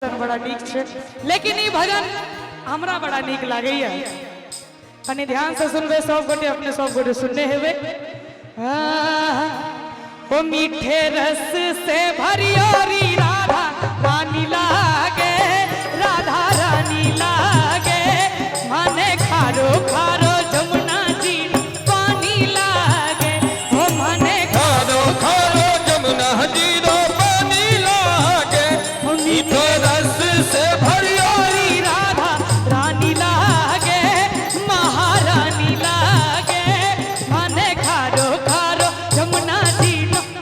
बड़ा नीक छे, लेकिन ये भजन हमरा बड़ा नीक लागे। कनी ध्यान से सुनबे सब गोटे, अपने सब गोटे सुनने हेबे। ओ मीठे रस से भरियोरी राधा रानी लागे, राधा रानी लागे, माने खारो खारो जमुना जी पानी लागे, ओ माने खारो खारो जमुना जी पानी लागे, मीठे रस से भरियोरी राधा रानी लागे, महारानी लागे, माने खारो खारो जमुना जी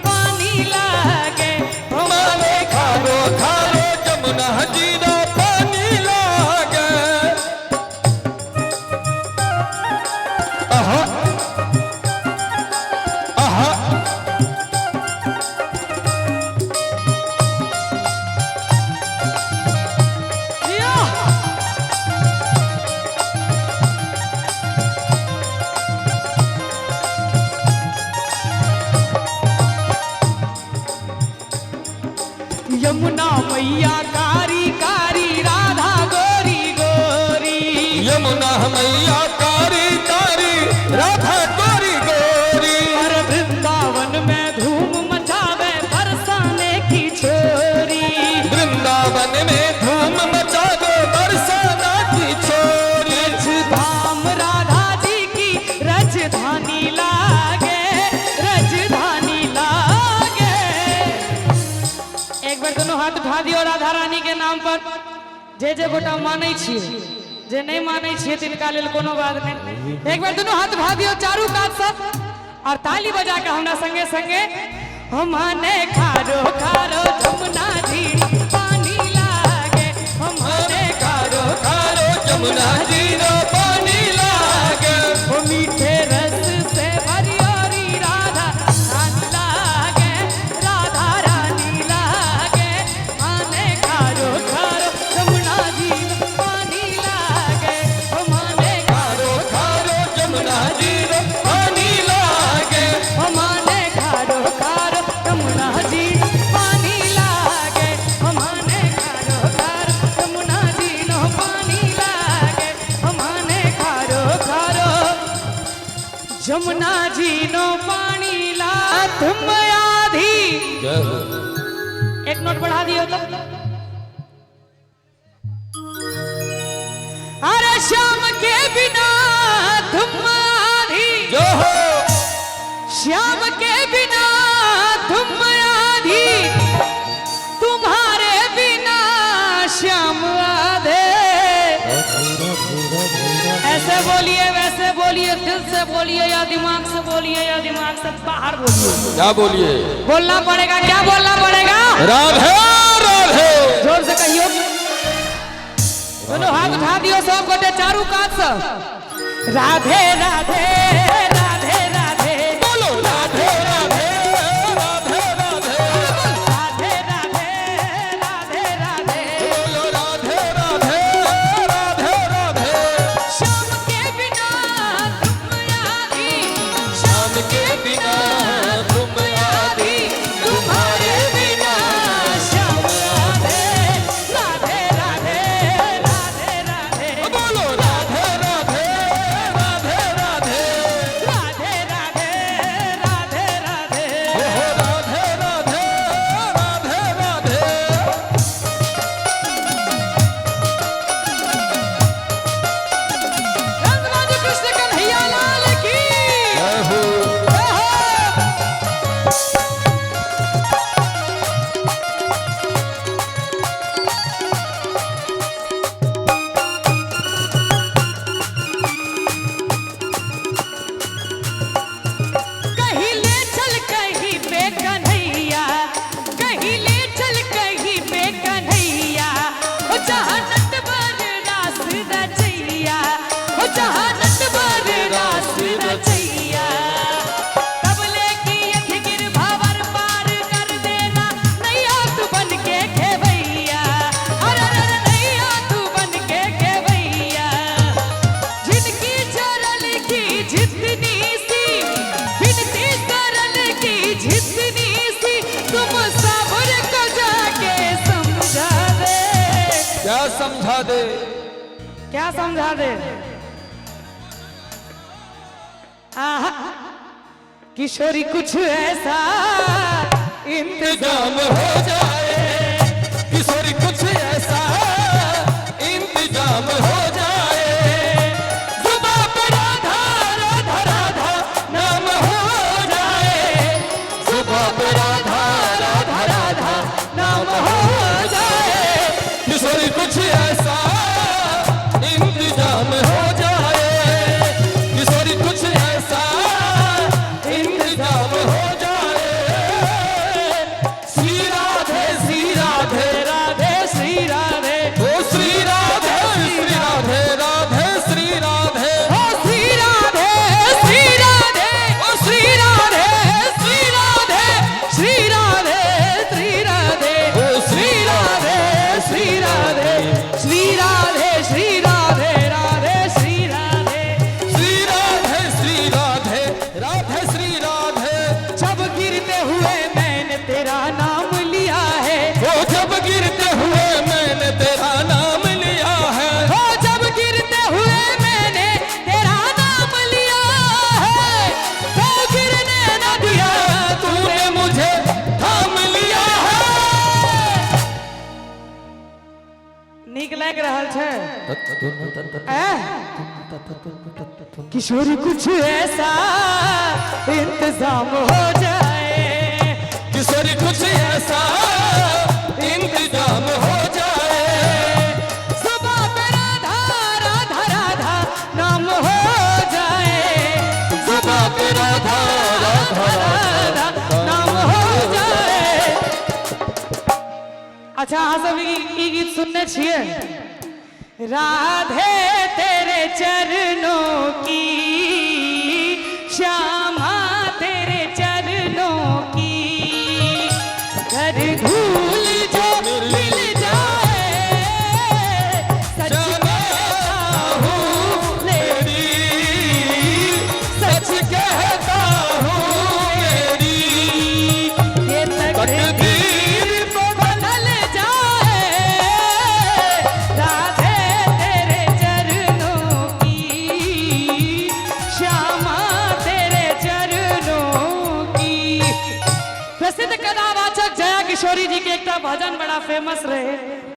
पानी लागे, माने खारो खारो जमुना जी पानी लागे। आहा आहा यमुना मैया कारी कारी, राधा गोरी गोरी, यमुना मैया कारी कारी, राधा गोरी गोरी, और वृंदावन में धूम मचावे बरसाने की छोरी, वृंदावन में धूम मचा दो बरसाना की छोरी। धाम राधा जी की राजधानी लागे, राजधानी लागे। एक बार दोनों हाथ उठा दियो राधा रानी के नाम पर। जे जे गोटा मानै छियै, जे नहीं मानै छियै तिनका लेल कोनो बात नहीं। एक बार दोनों हाथ उठा दियो चारू कात सब, और ताली बजा के हमरा संगे संगे हम माने खारो खारो जमुना जी पानी लागे, हम माने खारो खारो जमुना जी पानी लागे, वो मीठे रस से भरियोरी राधा रानी लागे, राधा रानी लागे, माने खारो खारो जमुना जी पानी लागे, वो माने खारो खारो जमुना जी पानी लागे, वो माने खारो खारो जमुना जी पानी लागे, वो माने खारो खारो जमुना जी नो पानी लागे, वो माने खारो खारो जमुना जी नो पानी ला तुम आधी। एक नोट बढ़ा दियो तो। अरे श्याम के बिना तुम आधी, जो हो श्याम के बिना तुम आधी, तुम्हारे बिना श्याम आधे। ऐसे बोलिए वैसे बोलिए, दिल से बोलिए या दिमाग से बोलिए, या दिमाग से बाहर बोलिए। क्या बोलिए? बोलना पड़ेगा, क्या बोलना पड़ेगा? राधे राधे। जोर से कहियो। दोनों हाथ उठा दियो सब गोटे चारू कात से। राधे राधे राधे राधे, बोलो राधे राधे राधे राधे, राधे राधे राधे राधे, बोलो राधे राधे राधे राधे। श्याम के बिना तुम आधी, शाम के बिना तुम आधी, तुम्हारे बिना श्याम आधे। राधे राधे राधे राधे, बोलो राधे राधे राधे राधे। क्या समझा दे? क्या समझा दे? आहा, किशोरी कुछ ऐसा इंतजाम हो जाए, किशोरी कुछ ऐसा इंतजाम हो जाए, जुबां पे राधा राधा राधा नाम हो जाए, जुबां पे राधा राधा राधा नाम हो जाए, किशोरी कुछ ऐसा इंतजाम हो जाए, किशोरी कुछ ऐसा इंतजाम हो जाए। श्री राधे श्री राधे राधे श्री राधे, ओ श्री राधे श्री राधे राधे श्री राधे ओ श्री राधे श्री राधे, ओ श्री राधे श्री राधे श्री राधे श्री राधे, ओ श्री राधे श्री राधे श्री राधे श्री राधे राधे श्री राधे, श्री राधे श्री राधे राधे श्री राधे। जब गिरते हुए मैंने तेरा नाम लिया है, ओ जब गिरते हुए मैंने तेरा नाम लिया है, ओ जब गिरते हुए मैंने तेरा नाम लिया है, तो गिरने न दिया तूने मुझे थाम लिया है। नीक लग रहल छै? किशोरी कुछ ऐसा इंतजाम हो जाए, किशोरी कुछ ऐसा इंतजाम हो जाए, जुबां पे राधा राधा राधा नाम हो जाए, जुबां पे राधा राधा राधा नाम हो जाए। अच्छा, अहाँ सब ई गीत सुनने छियै? राधे तेरे चरणों की, श्यामा तेरे चरणों की, घर धूल जो मिल जाए, सच कहता हूँ मेरी सच कहता हूँ मेरी ये तकदीर बदल जाए, राधे तेरे चरणों की, श्यामा तेरे चरणों की। प्रसिद्ध कथावाचक जया किशोरी जी के एक भजन बड़ा फेमस रहे।